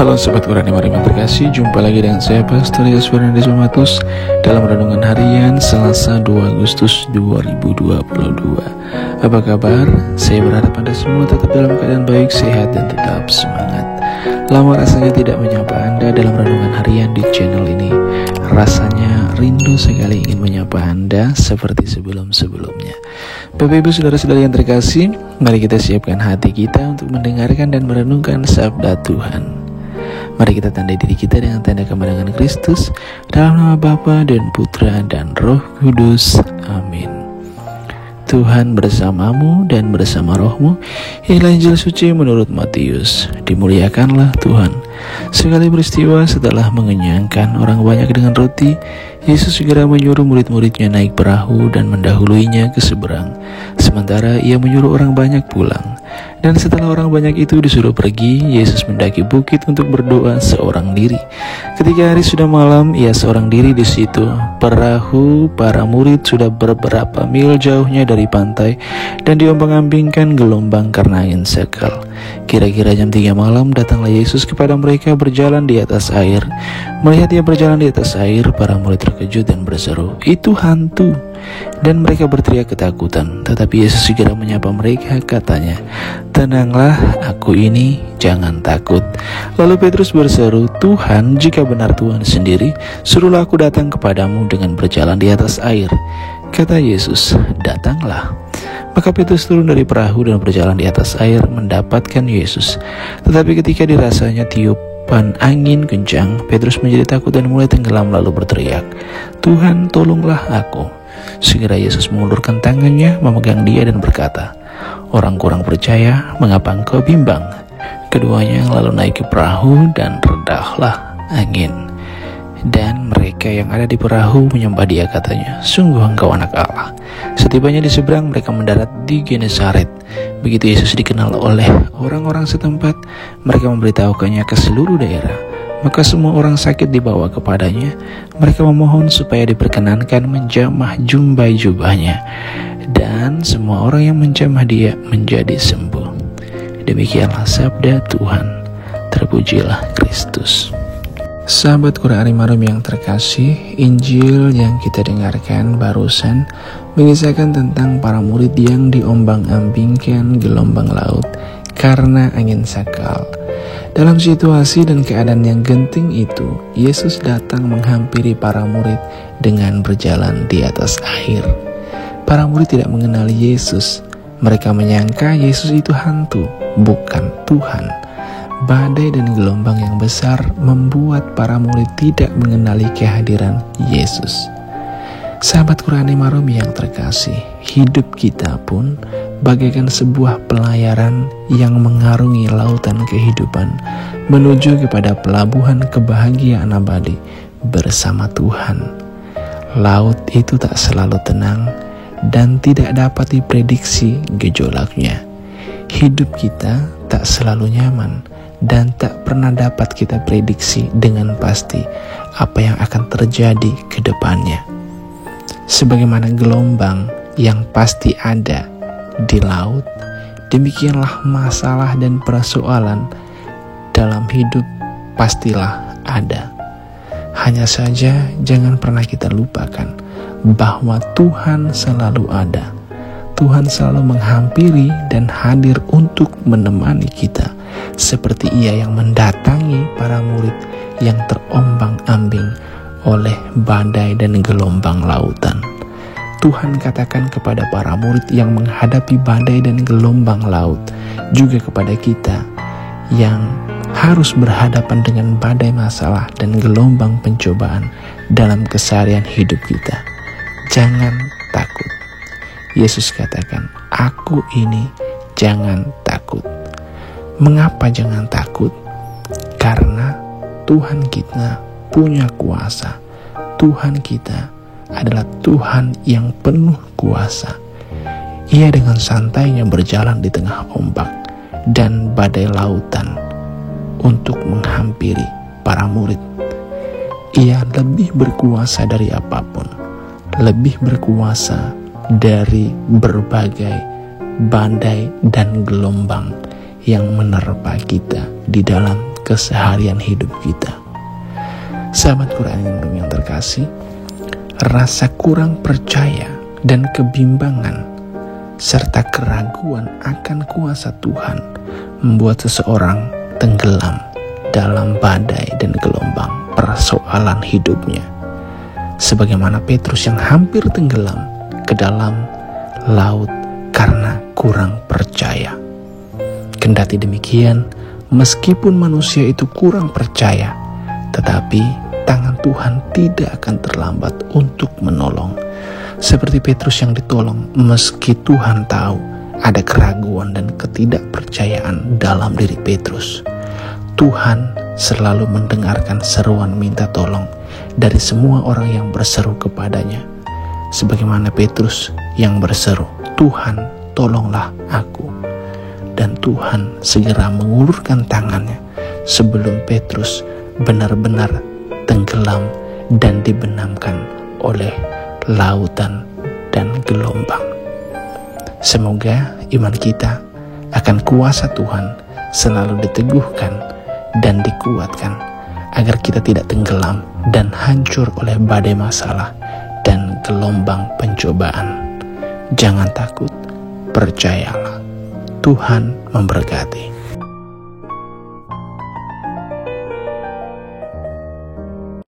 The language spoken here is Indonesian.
Halo Sobat Qurani Marim yang terkasih, jumpa lagi dengan saya Pastor Yos Fernandes Mamatus dalam Renungan Harian Selasa 2 Agustus 2022. Apa kabar? Saya berharap Anda semua tetap dalam keadaan baik, sehat, dan tetap semangat. Lama rasanya tidak menyapa Anda dalam Renungan Harian di channel ini. Rasanya rindu sekali ingin menyapa Anda seperti sebelum-sebelumnya. Bapak Ibu Saudara-saudara yang terkasih, mari kita siapkan hati kita untuk mendengarkan dan merenungkan sabda Tuhan. Mari kita tandai diri kita dengan tanda kemenangan Kristus, dalam nama Bapa dan Putra dan Roh Kudus. Amin. Tuhan bersamamu dan bersama rohmu. Inilah Injil suci menurut Matius. Dimuliakanlah Tuhan. Sekali peristiwa setelah mengenyangkan orang banyak dengan roti, Yesus segera menyuruh murid-muridnya naik perahu dan mendahuluinya ke seberang, sementara ia menyuruh orang banyak pulang. Dan setelah orang banyak itu disuruh pergi, Yesus mendaki bukit untuk berdoa seorang diri. Ketika hari sudah malam, ia seorang diri di situ. Perahu para murid sudah beberapa mil jauhnya dari pantai dan diombang-ambingkan gelombang karena angin sekal. Kira-kira jam 3 malam datanglah Yesus kepada mereka berjalan di atas air. Melihat ia berjalan di atas air, para murid terkejut dan berseru, "Itu hantu!" Dan mereka berteriak ketakutan. Tetapi Yesus segera menyapa mereka, katanya, "Tenanglah, aku ini, jangan takut." Lalu Petrus berseru, "Tuhan, jika benar Tuhan sendiri, suruhlah aku datang kepadamu dengan berjalan di atas air." Kata Yesus, "Datanglah." Maka Petrus turun dari perahu dan berjalan di atas air mendapatkan Yesus. Tetapi ketika dirasanya tiupan angin kencang, Petrus menjadi takut dan mulai tenggelam lalu berteriak, "Tuhan, tolonglah aku." Segera Yesus mengulurkan tangannya, memegang dia dan berkata, "Orang kurang percaya, mengapa engkau bimbang?" Keduanya lalu naik ke perahu dan redahlah angin. Dan mereka yang ada di perahu menyembah dia, katanya, "Sungguh engkau anak Allah." Setibanya di seberang, mereka mendarat di Genesaret. Begitu Yesus dikenal oleh orang-orang setempat, mereka memberitahukannya ke seluruh daerah. Maka semua orang sakit dibawa kepadanya. Mereka memohon supaya diperkenankan menjamah jubah-jubahnya. Dan semua orang yang menjamah dia menjadi sembuh. Demikianlah sabda Tuhan. Terpujilah Kristus. Sahabat Qurani Marim yang terkasih, Injil yang kita dengarkan barusan mengisahkan tentang para murid yang diombang-ambingkan gelombang laut karena angin sakal. Dalam situasi dan keadaan yang genting itu, Yesus datang menghampiri para murid dengan berjalan di atas air. Para murid tidak mengenali Yesus. Mereka menyangka Yesus itu hantu, bukan Tuhan. Badai dan gelombang yang besar membuat para murid tidak mengenali kehadiran Yesus. Sahabat Qurani Marim yang terkasih, hidup kita pun bagaikan sebuah pelayaran yang mengarungi lautan kehidupan menuju kepada pelabuhan kebahagiaan abadi bersama Tuhan. Laut itu tak selalu tenang dan tidak dapat diprediksi gejolaknya. Hidup kita tak selalu nyaman dan tak pernah dapat kita prediksi dengan pasti apa yang akan terjadi ke depannya. Sebagaimana gelombang yang pasti ada di laut, demikianlah masalah dan persoalan dalam hidup pastilah ada. Hanya saja jangan pernah kita lupakan bahwa Tuhan selalu ada. Tuhan selalu menghampiri dan hadir untuk menemani kita, seperti Ia yang mendatangi para murid yang terombang-ambing oleh badai dan gelombang lautan. Tuhan katakan kepada para murid yang menghadapi badai dan gelombang laut, juga kepada kita yang harus berhadapan dengan badai masalah dan gelombang pencobaan dalam keseharian hidup kita. Jangan takut. Yesus katakan, "Aku ini, jangan takut." Mengapa jangan takut? Karena Tuhan kita punya kuasa. Tuhan kita adalah Tuhan yang penuh kuasa. Ia dengan santainya berjalan di tengah ombak dan badai lautan untuk menghampiri para murid. Ia lebih berkuasa dari apapun, lebih berkuasa dari berbagai badai dan gelombang yang menerpa kita di dalam keseharian hidup kita. Sahabat Quran yang terkasih, rasa kurang percaya dan kebimbangan serta keraguan akan kuasa Tuhan membuat seseorang tenggelam dalam badai dan gelombang persoalan hidupnya. Sebagaimana Petrus yang hampir tenggelam ke dalam laut karena kurang percaya. Kendati demikian, meskipun manusia itu kurang percaya, tetapi tangan Tuhan tidak akan terlambat untuk menolong. Seperti Petrus yang ditolong meski Tuhan tahu ada keraguan dan ketidakpercayaan dalam diri Petrus. Tuhan selalu mendengarkan seruan minta tolong dari semua orang yang berseru kepadanya. Sebagaimana Petrus yang berseru, "Tuhan, tolonglah aku." Dan Tuhan segera mengulurkan tangannya sebelum Petrus benar-benar tenggelam dan dibenamkan oleh lautan dan gelombang. Semoga iman kita akan kuasa Tuhan selalu diteguhkan dan dikuatkan agar kita tidak tenggelam dan hancur oleh badai masalah dan gelombang pencobaan. Jangan takut, percayalah. Tuhan memberkati.